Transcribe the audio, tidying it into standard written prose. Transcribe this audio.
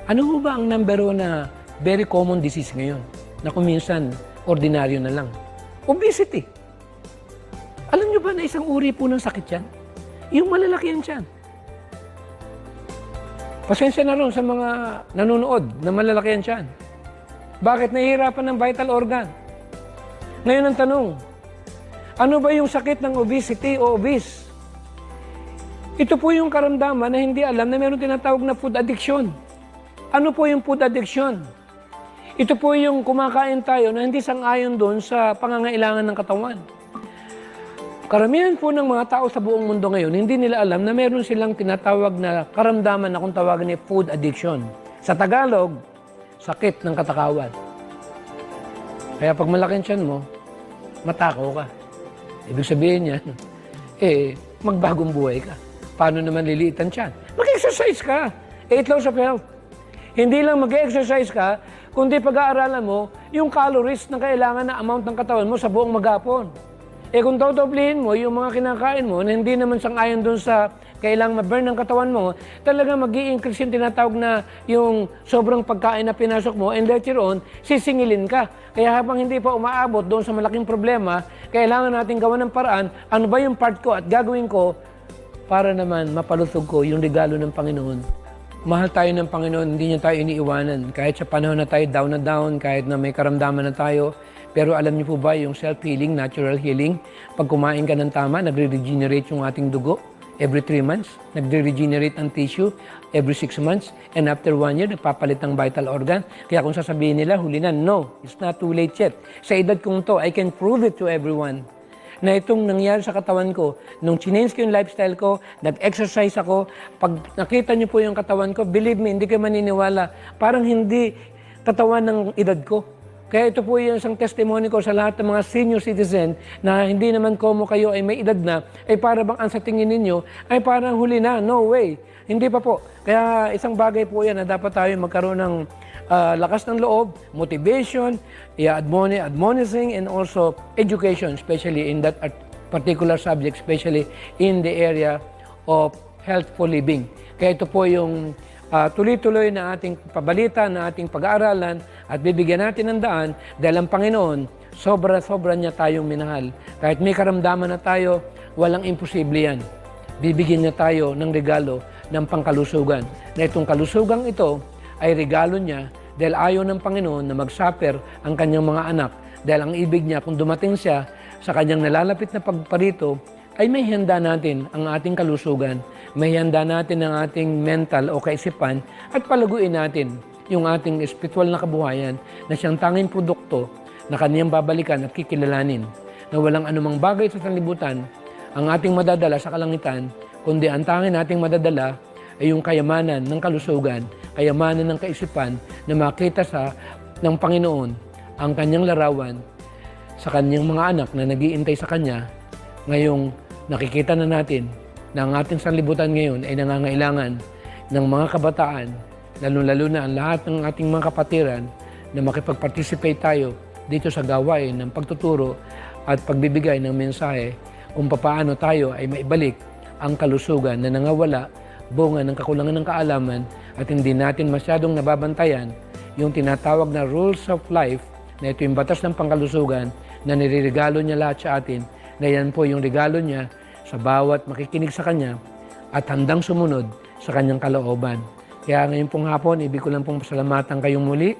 Ano ho ba ang number one na very common disease ngayon na kung minsan ordinaryo na lang? Obesity. Alam nyo ba na isang uri po ng sakit yan? Yung malalaki yan tiyan. Pasensya na rin sa mga nanonood na malalaki yan tiyan. Bakit nahihirapan ng vital organ? Ngayon ang tanong, ano ba yung sakit ng obesity o obese? Ito po yung karamdaman na hindi alam na meron tinatawag na food addiction. Ano po yung food addiction? Ito po yung kumakain tayo na hindi sang-ayon doon sa pangangailangan ng katawan. Karamihan po ng mga tao sa buong mundo ngayon, hindi nila alam na meron silang tinatawag na karamdaman na kung tawagan ni food addiction. Sa Tagalog, sakit ng katakawan. Kaya pag malaki ang tiyan mo, matakaw ka. Ibig sabihin yan, magbagong buhay ka. Paano naman liliit ang tiyan? Mag-exercise ka. 8 laws of health. Hindi lang mag-exercise ka, kundi pag-aaralan mo yung calories na kailangan na amount ng katawan mo sa buong maghapon. Kung dodoblihin mo yung mga kinakain mo na hindi naman sang-ayon doon sa kailangang ma-burn ng katawan mo, talaga mag-i-increase yung tinatawag na yung sobrang pagkain na pinasok mo and later on, sisingilin ka. Kaya habang hindi pa umaabot doon sa malaking problema, kailangan natin gawa ng paraan, ano ba yung part ko at gagawin ko para naman mapalusog ko yung regalo ng Panginoon. Mahal tayo ng Panginoon, hindi niya tayo iniiwanan. Kahit sa panahon na tayo down na down, kahit na may karamdaman na tayo. Pero alam niyo po ba yung self-healing, natural healing? Pag kumain ka ng tama, nagre-regenerate yung ating dugo every 3 months. Nagre-regenerate ang tissue every 6 months. And after 1 year, nagpapalit ng vital organ. Kaya kung sasabihin nila, huli na, no, it's not too late yet. Sa edad kong to, I can prove it to everyone na itong nangyari sa katawan ko, nung change ko yung lifestyle ko, nag-exercise ako, pag nakita niyo po yung katawan ko, believe me, hindi kayo maniniwala, parang hindi katawan ng edad ko. Kaya ito po yung isang testimony ko sa lahat ng mga senior citizen na hindi naman como kayo ay may edad na, ay para bang ang sa tingin ninyo ay parang huli na, no way. Hindi pa po. Kaya isang bagay po yan na dapat tayo magkaroon ng lakas ng loob, motivation, admonishing, and also education, especially in that particular subject, especially in the area of healthful living. Kaya ito po yung tuloy-tuloy na ating pabalita, na ating pag-aaralan at bibigyan natin ng daan dahil ang Panginoon, sobra-sobra niya tayong minahal. Kahit may karamdaman na tayo, walang imposible yan. Bibigyan niya tayo ng regalo ng pangkalusugan. Na itong kalusugang ito ay regalo niya dahil ayaw ng Panginoon na mag-suffer ang kanyang mga anak. Dahil ang ibig niya, kung dumating siya sa kanyang nalalapit na pagparito, ay may handa natin ang ating kalusugan, may handa natin ang ating mental o kaisipan at palaguin natin yung ating espiritual na kabuhayan na siyang tanging produkto na kaniyang babalikan at kikilalanin na walang anumang bagay sa sanlibutan ang ating madadala sa kalangitan, kundi ang tanging nating madadala ay yung kayamanan ng kalusugan, kayamanan ng kaisipan na makita ng Panginoon ang kanyang larawan sa kanyang mga anak na nag-iintay sa kanya. Ngayong nakikita na natin na ang ating sanlibutan ngayon ay nangangailangan ng mga kabataan, lalo-lalo na ang lahat ng ating mga kapatiran na makipag-participate tayo dito sa gawain ng pagtuturo at pagbibigay ng mensahe kung paano tayo ay maibalik ang kalusugan na nangawala, bunga ng kakulangan ng kaalaman at hindi natin masyadong nababantayan yung tinatawag na rules of life na ito yung batas ng pangkalusugan na nireregalo niya lahat sa atin, na yan po yung regalo niya sa bawat makikinig sa Kanya at handang sumunod sa Kanyang kalooban. Kaya ngayon pong hapon, ibig ko lang pong pasalamatan kayong muli